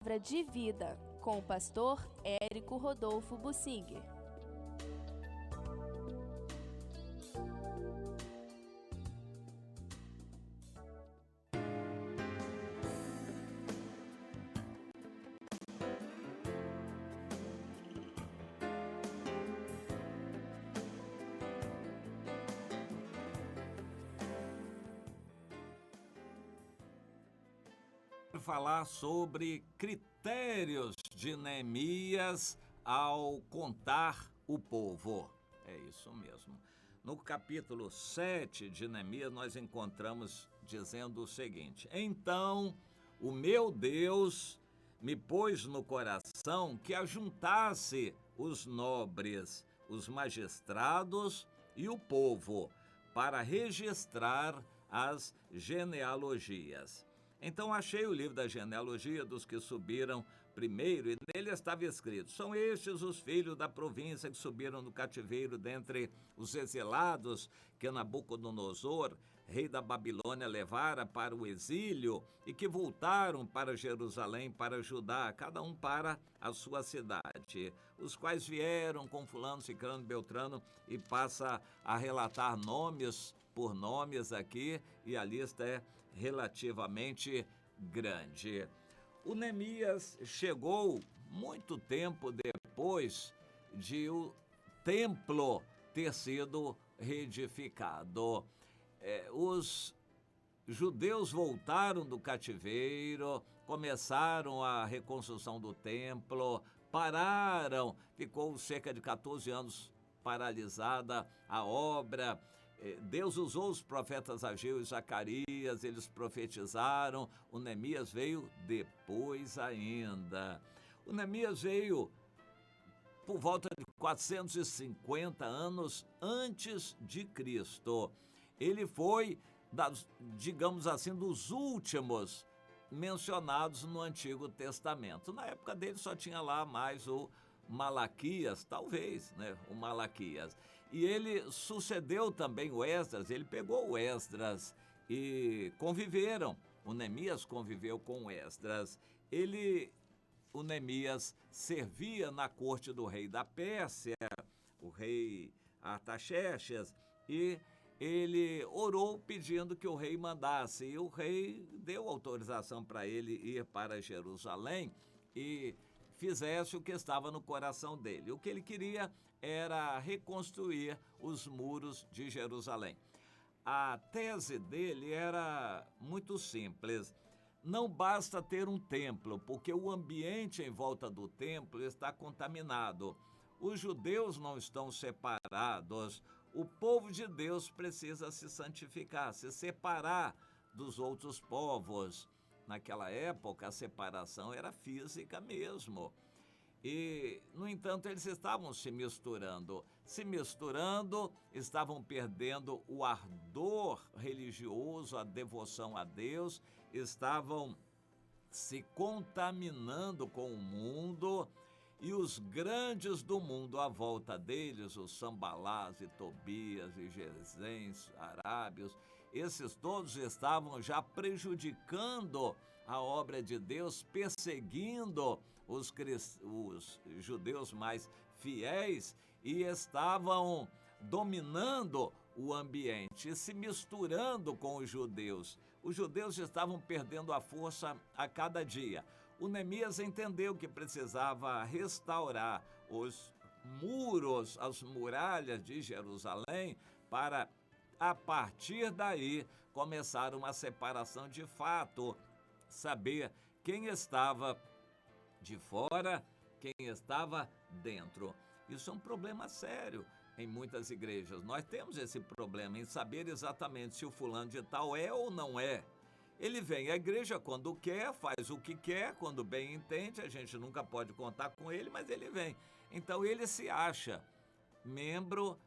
Palavra de Vida, com o pastor Érico Rodolfo Bussinger. Falar sobre critérios de Neemias ao contar o povo. É isso mesmo. No capítulo 7 de Neemias, nós encontramos dizendo o seguinte: Então o meu Deus me pôs no coração que ajuntasse os nobres, os magistrados e o povo, para registrar as genealogias. Então achei o livro da genealogia dos que subiram primeiro, e nele estava escrito: são estes os filhos da província que subiram do cativeiro dentre os exilados que Nabucodonosor, rei da Babilônia, levara para o exílio e que voltaram para Jerusalém, para Judá, cada um para a sua cidade, os quais vieram com fulano, cicrano, beltrano, e passa a relatar nomes por nomes aqui, e a lista é relativamente grande. O Neemias chegou muito tempo depois de o templo ter sido reedificado. Os judeus voltaram do cativeiro, começaram a reconstrução do templo, pararam, ficou cerca de 14 anos paralisada a obra. Deus usou os profetas Ageu e Zacarias, eles profetizaram. O Neemias veio depois ainda. O Neemias veio por volta de 450 anos antes de Cristo. Ele foi, digamos assim, dos últimos mencionados no Antigo Testamento. Na época dele só tinha lá mais o Malaquias, talvez, né? O Malaquias. E ele sucedeu também o Esdras, ele pegou o Esdras e conviveram. O Neemias conviveu com o Esdras. O Neemias servia na corte do rei da Pérsia, o rei Artaxerxes, e ele orou pedindo que o rei mandasse. E o rei deu autorização para ele ir para Jerusalém e fizesse o que estava no coração dele. O que ele queria era reconstruir os muros de Jerusalém. A tese dele era muito simples. Não basta ter um templo, porque o ambiente em volta do templo está contaminado. Os judeus não estão separados. O povo de Deus precisa se santificar, se separar dos outros povos. Naquela época, a separação era física mesmo. E, no entanto, eles estavam se misturando, estavam perdendo o ardor religioso, a devoção a Deus, estavam se contaminando com o mundo, e os grandes do mundo à volta deles, os Sambalás e Tobias e Gesens, arábios, esses todos estavam já prejudicando a obra de Deus, perseguindo os judeus mais fiéis, e estavam dominando o ambiente, se misturando com os judeus. Os judeus estavam perdendo a força a cada dia. O Neemias entendeu que precisava restaurar os muros, as muralhas de Jerusalém, para, a partir daí, começar uma separação de fato, saber quem estava de fora, quem estava dentro. Isso é um problema sério em muitas igrejas. Nós temos esse problema em saber exatamente se o fulano de tal é ou não é. Ele vem à igreja quando quer, faz o que quer, quando bem entende, a gente nunca pode contar com ele, mas ele vem. Então ele se acha membro,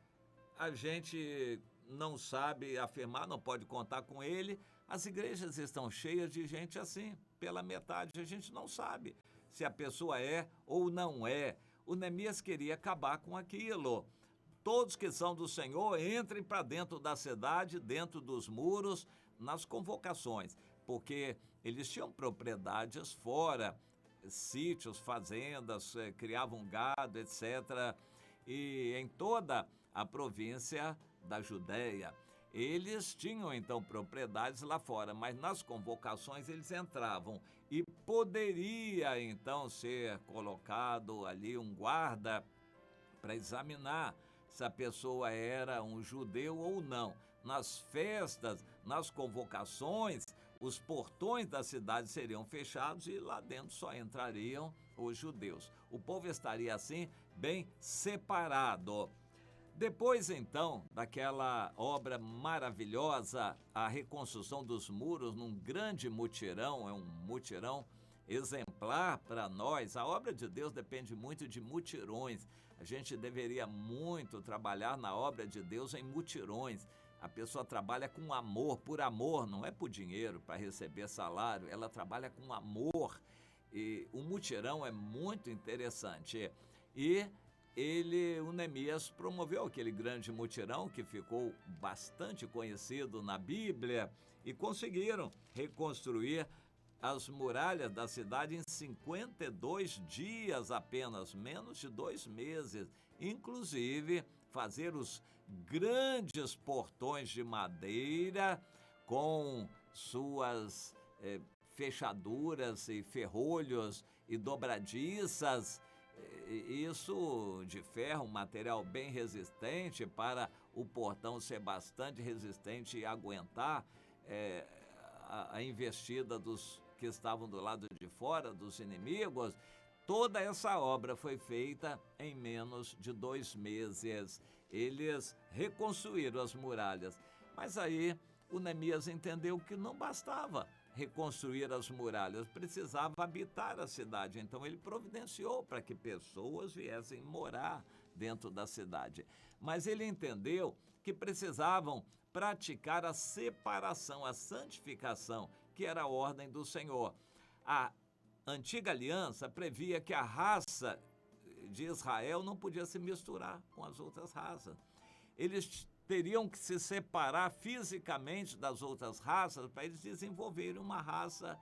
a gente não sabe afirmar, não pode contar com ele. As igrejas estão cheias de gente assim, pela metade, a gente não sabe se a pessoa é ou não é. O Neemias queria acabar com aquilo. Todos que são do Senhor, entrem para dentro da cidade, dentro dos muros, nas convocações, porque eles tinham propriedades fora. sítios, fazendas, criavam gado, etc. E em toda a província da Judéia. Eles tinham, então, propriedades lá fora, mas nas convocações eles entravam e poderia, então, ser colocado ali um guarda para examinar se a pessoa era um judeu ou não. Nas festas, nas convocações, os portões da cidade seriam fechados e lá dentro só entrariam os judeus. O povo estaria assim bem separado. Depois, então, daquela obra maravilhosa, a reconstrução dos muros num grande mutirão, é um mutirão exemplar para nós. A obra de Deus depende muito de mutirões. A gente deveria muito trabalhar na obra de Deus em mutirões. A pessoa trabalha com amor, por amor, não é por dinheiro, para receber salário, ela trabalha com amor. E o mutirão é muito interessante. E o Neemias promoveu aquele grande mutirão que ficou bastante conhecido na Bíblia e conseguiram reconstruir as muralhas da cidade em 52 dias apenas, menos de 2 meses, inclusive fazer os grandes portões de madeira com suas fechaduras e ferrolhos e dobradiças. Isso de ferro, um material bem resistente para o portão ser bastante resistente e aguentar a investida dos que estavam do lado de fora, dos inimigos. Toda essa obra foi feita em menos de 2 meses. Eles reconstruíram as muralhas, mas aí o Neemias entendeu que não bastava reconstruir as muralhas, precisava habitar a cidade. Então ele providenciou para que pessoas viessem morar dentro da cidade. Mas ele entendeu que precisavam praticar a separação, a santificação, que era a ordem do Senhor. A antiga aliança previa que a raça de Israel não podia se misturar com as outras raças. Eles teriam que se separar fisicamente das outras raças para eles desenvolverem uma raça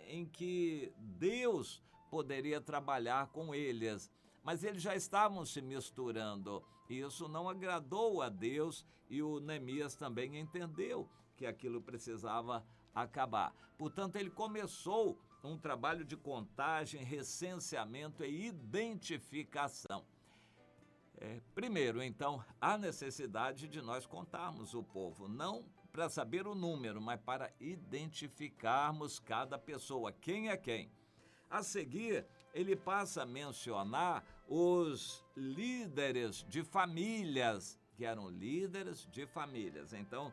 em que Deus poderia trabalhar com eles. Mas eles já estavam se misturando e isso não agradou a Deus e o Neemias também entendeu que aquilo precisava acabar. Portanto, ele começou um trabalho de contagem, recenseamento e identificação. Primeiro, então, há necessidade de nós contarmos o povo, não para saber o número, mas para identificarmos cada pessoa, quem é quem. A seguir, ele passa a mencionar os líderes de famílias, que eram líderes de famílias. Então,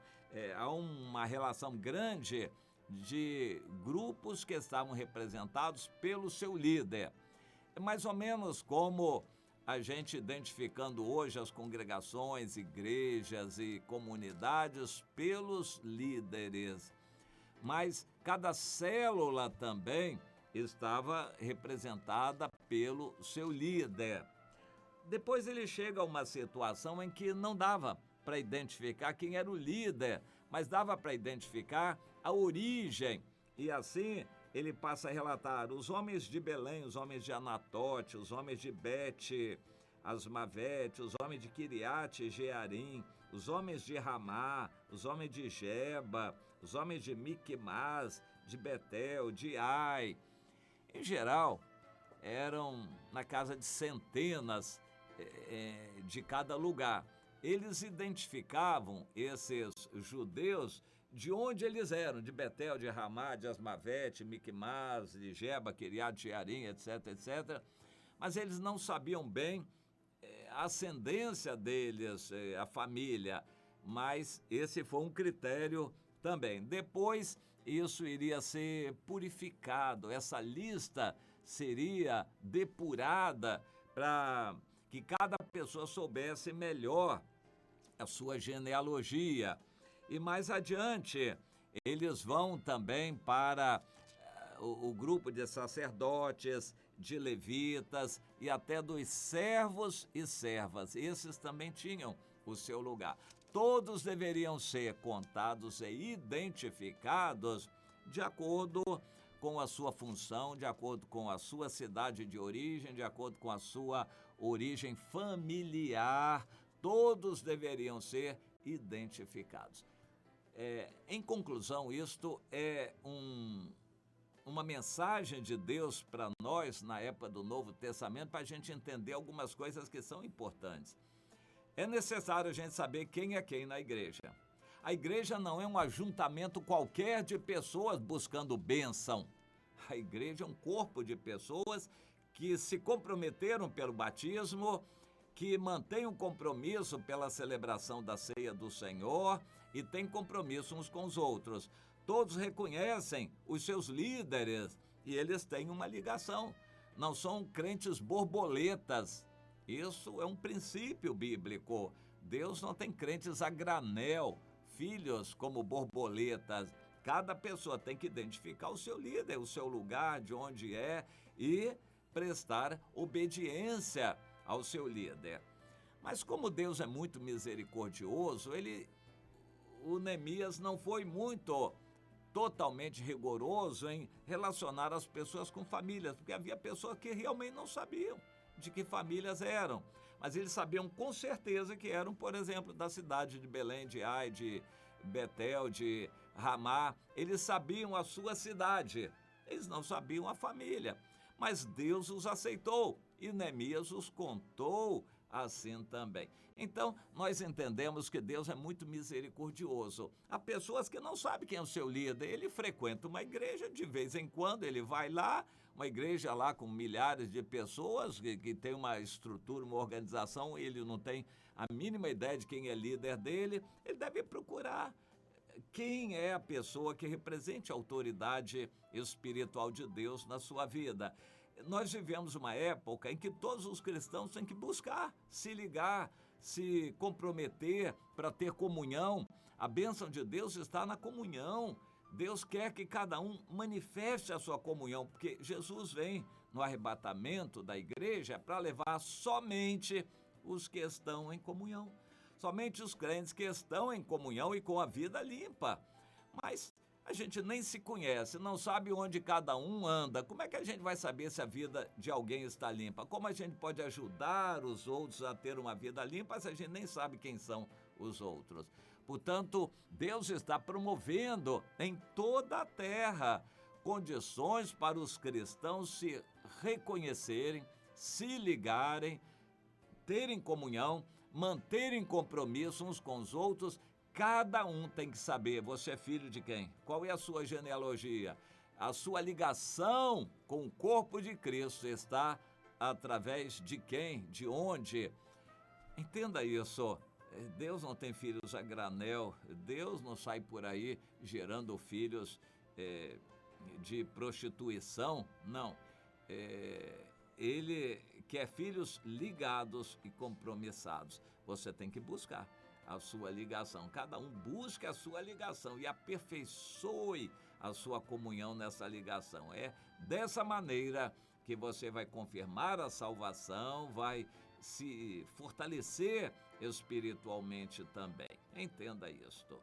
há uma relação grande de grupos que estavam representados pelo seu líder. É mais ou menos como a gente identificando hoje as congregações, igrejas e comunidades pelos líderes. Mas cada célula também estava representada pelo seu líder. Depois ele chega a uma situação em que não dava para identificar quem era o líder, mas dava para identificar a origem. E assim ele passa a relatar os homens de Belém, os homens de Anatote, os homens de Bet Asmavete, os homens de Kiriate Jearim, os homens de Ramá, os homens de Geba, os homens de Miquimás, de Betel, de Ai. Em geral, eram na casa de centenas de cada lugar. Eles identificavam esses judeus de onde eles eram, de Betel, de Ramá, de Asmavete, Miquimás, de Geba, Kiriate Jearim, etc, etc. Mas eles não sabiam bem a ascendência deles, a família, mas esse foi um critério também. Depois, isso iria ser purificado, essa lista seria depurada para que cada pessoa soubesse melhor a sua genealogia. E mais adiante, eles vão também para o grupo de sacerdotes, de levitas e até dos servos e servas. Esses também tinham o seu lugar. Todos deveriam ser contados e identificados de acordo com a sua função, de acordo com a sua cidade de origem, de acordo com a sua origem familiar. Todos deveriam ser identificados. Em conclusão, isto é uma mensagem de Deus para nós na época do Novo Testamento, para a gente entender algumas coisas que são importantes. É necessário a gente saber quem é quem na igreja. A igreja não é um ajuntamento qualquer de pessoas buscando bênção. A igreja é um corpo de pessoas que se comprometeram pelo batismo, que mantêm um compromisso pela celebração da ceia do Senhor e têm compromisso uns com os outros. Todos reconhecem os seus líderes e eles têm uma ligação. Não são crentes borboletas. Isso é um princípio bíblico. Deus não tem crentes a granel, filhos como borboletas. Cada pessoa tem que identificar o seu líder, o seu lugar, de onde é, e prestar obediência ao seu líder. Mas como Deus é muito misericordioso, o Neemias não foi totalmente rigoroso em relacionar as pessoas com famílias, porque havia pessoas que realmente não sabiam de que famílias eram, mas eles sabiam com certeza que eram, por exemplo, da cidade de Belém, de Ai, de Betel, de Ramá. Eles sabiam a sua cidade, eles não sabiam a família, mas Deus os aceitou e Neemias os contou assim também. Então, nós entendemos que Deus é muito misericordioso. Há pessoas que não sabem quem é o seu líder. Ele frequenta uma igreja, de vez em quando ele vai lá, uma igreja lá com milhares de pessoas, que tem uma estrutura, uma organização, ele não tem a mínima ideia de quem é líder dele. Ele deve procurar quem é a pessoa que represente a autoridade espiritual de Deus na sua vida. Nós vivemos uma época em que todos os cristãos têm que buscar, se ligar, se comprometer para ter comunhão. A bênção de Deus está na comunhão. Deus quer que cada um manifeste a sua comunhão, porque Jesus vem no arrebatamento da igreja para levar somente os que estão em comunhão. Somente os crentes que estão em comunhão e com a vida limpa. Mas a gente nem se conhece, não sabe onde cada um anda. Como é que a gente vai saber se a vida de alguém está limpa? Como a gente pode ajudar os outros a ter uma vida limpa se a gente nem sabe quem são os outros? Portanto, Deus está promovendo em toda a terra condições para os cristãos se reconhecerem, se ligarem, terem comunhão, manterem compromisso uns com os outros. Cada um tem que saber, você é filho de quem? Qual é a sua genealogia? A sua ligação com o corpo de Cristo está através de quem? De onde? Entenda isso. Deus não tem filhos a granel. Deus não sai por aí gerando filhos de prostituição. Não. Ele quer filhos ligados e compromissados. Você tem que buscar a sua ligação. Cada um busque a sua ligação e aperfeiçoe a sua comunhão nessa ligação. É dessa maneira que você vai confirmar a salvação, vai se fortalecer espiritualmente também. Entenda isto.